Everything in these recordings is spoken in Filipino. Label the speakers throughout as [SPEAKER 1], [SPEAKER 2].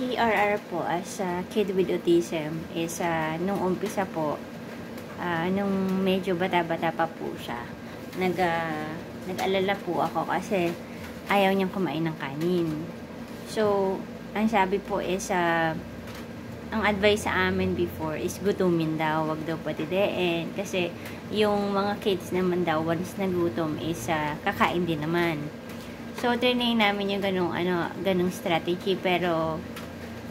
[SPEAKER 1] Si RR po as a kid with autism is nung umpisa po, nung medyo bata-bata pa po siya, nag-alala po ako kasi ayaw niyang kumain ng kanin. So, ang sabi po is, ang advice sa amin before is gutumin daw, wag daw patidein. Kasi yung mga kids naman daw, once nagutom is kakain din naman. So, trinay namin yung ganung strategy. Pero,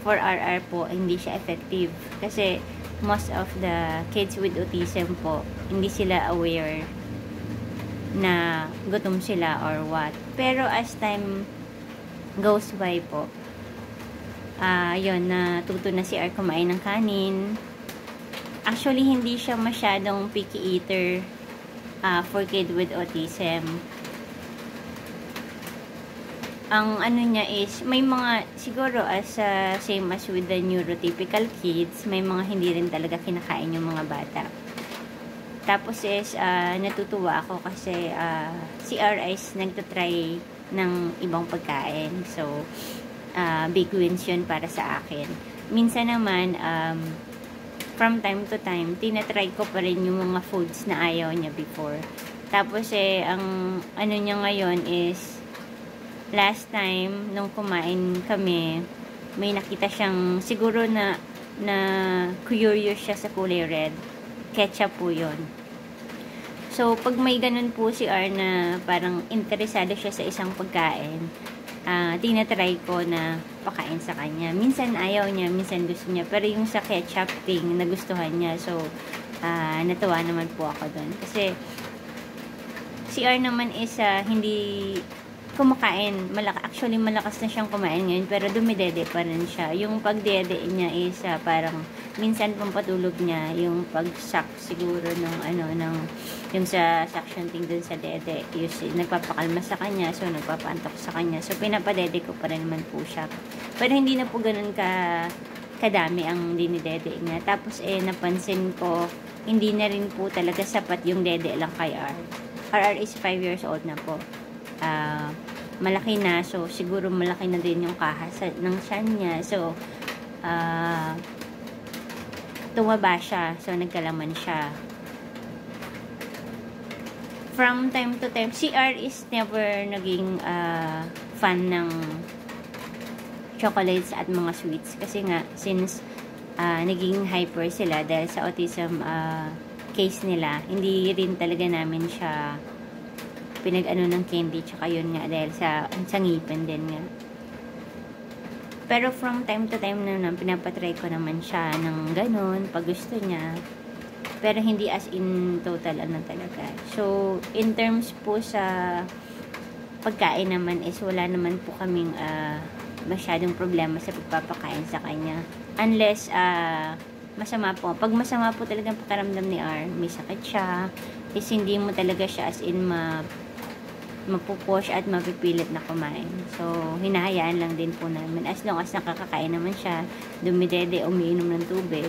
[SPEAKER 1] for RR po, hindi siya effective. Kasi, most of the kids with autism po, hindi sila aware na gutom sila or what. Pero, as time goes by po, yun, natuto na si R kumain ng kanin. Actually, hindi siya masyadong picky eater for kid with autism. Ang niya is, may mga, siguro same as with the neurotypical kids, may mga hindi rin talaga kinakain yung mga bata. Tapos is, natutuwa ako kasi si R is nagtatry ng ibang pagkain. So, big wins yun para sa akin. Minsan naman, from time to time, tinatry ko pa rin yung mga foods na ayaw niya before. Tapos ang niya ngayon is, last time, nung kumain kami, may nakita siyang, siguro na curious siya sa kulay red. Ketchup po yun. So, pag may ganun po si R na parang interesado siya sa isang pagkain, tinatry ko na pakain sa kanya. Minsan ayaw niya, minsan gusto niya. Pero yung sa ketchup thing, nagustuhan niya. So, natuwa naman po ako doon. Kasi, si R naman is hindi kumakain. Actually, malakas na siyang kumain ngayon, pero dumidede pa rin siya. Yung pagdede niya is parang minsan pampatulog niya, yung pag-suck siguro yung sa suction thing dun sa dede, nagpapakalma sa kanya, so nagpapantok sa kanya. So, pinapadede ko pa rin naman po siya. Pero hindi na po ganun kadami ang dinidede niya. Tapos, napansin ko, hindi na rin po talaga sapat yung dede lang kay R. RR is 5 years old na po. Malaki na, so siguro malaki na din yung kahas ng tiyan niya. So, tumaba siya. So, nagkalaman siya. From time to time, si R is never naging fan ng chocolates at mga sweets. Kasi nga, since naging hyper sila dahil sa autism case nila, hindi rin talaga namin siya pinag-ano ng candy, tsaka yun nga, dahil sa ngipin din nga. Pero from time to time naman, pinapatry ko naman siya ng ganun, pag gusto niya. Pero hindi as in total talaga. So, in terms po sa pagkain naman is, wala naman po kaming masyadong problema sa pagpapakain sa kanya. Unless, masama po. Pag masama po talagang pakiramdam ni R, may sakit siya, is hindi mo talaga siya as in mapupush at mapipilit na kumain. So, hinahayaan lang din po namin. As long as nakakakain naman siya, dumidede, umiinom ng tubig.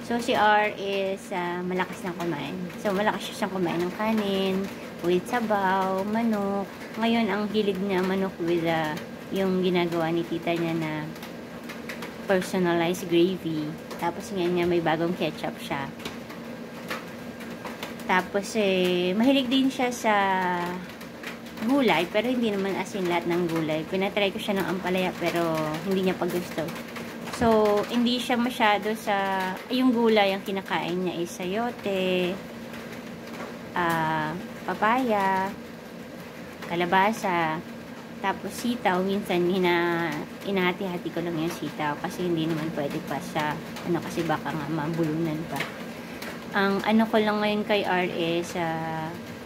[SPEAKER 1] So, si R is malakas na kumain. So, malakas siya siyang kumain ng kanin, with sabaw, manok. Ngayon, ang hilig niya manok with yung ginagawa ni tita niya na personalized gravy. Tapos, ngayon niya may bagong ketchup siya. Tapos, mahilig din siya sa gulay, pero hindi naman as in lahat ng gulay. Pinatry ko siya ng ampalaya, pero hindi niya gusto. So, hindi siya masyado sa, yung gulay, ang kinakain niya is sayote, papaya, kalabasa, tapos sitaw. Minsan, inahati-hati ko lang yung sitaw, kasi hindi naman pwede pa sa, kasi baka nga mabulunan pa. Ang ko lang ngayon kay R is,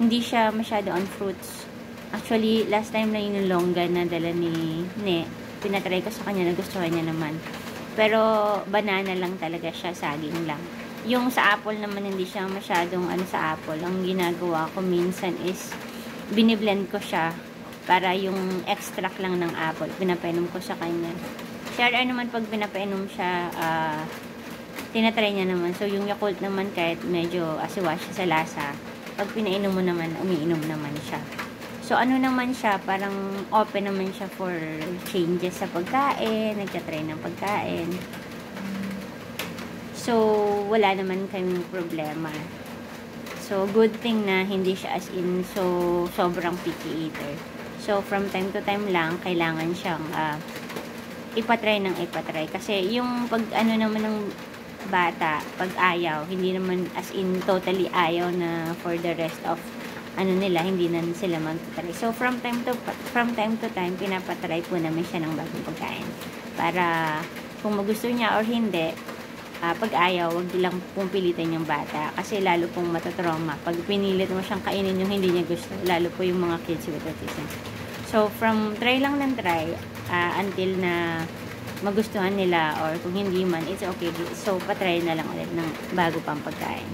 [SPEAKER 1] hindi siya masyado on fruits. Actually, last time na yung longgan na dala ni Ne, pinatry ko sa kanya, nagustuhan niya naman. Pero, banana lang talaga siya, saging lang. Yung sa apple naman, hindi siya masyadong sa apple. Ang ginagawa ko minsan is, biniblend ko siya para yung extract lang ng apple, pinapainom ko sa kanya. Siya naman, pag pinapainom siya, tinatry niya naman. So, yung Yakult naman, kahit medyo asiwa siya sa lasa, pag pinainom mo naman, umiinom naman siya. So, ano naman siya, parang open naman siya for changes sa pagkain, nagtatry ng pagkain. So, wala naman kaming problema. So, good thing na hindi siya as in sobrang picky eater. So, from time to time lang, kailangan siyang ipatry ng ipatry. Kasi yung pag ano naman ng bata, pag ayaw, hindi naman as in totally ayaw na for the rest of ano nila, hindi na sila magtatry. So, from time to time, pinapatry po namin siya ng bagong pagkain. Para, kung magusto niya or hindi, pag ayaw, wag lang pong pilitin yung bata. Kasi lalo pong matatrauma. Pag pinilit mo siyang kainin yung hindi niya gusto, lalo po yung mga kids with autism. So, from try lang ng try, until na magustuhan nila or kung hindi man, it's okay. So, patry na lang ulit ng bago pang pagkain.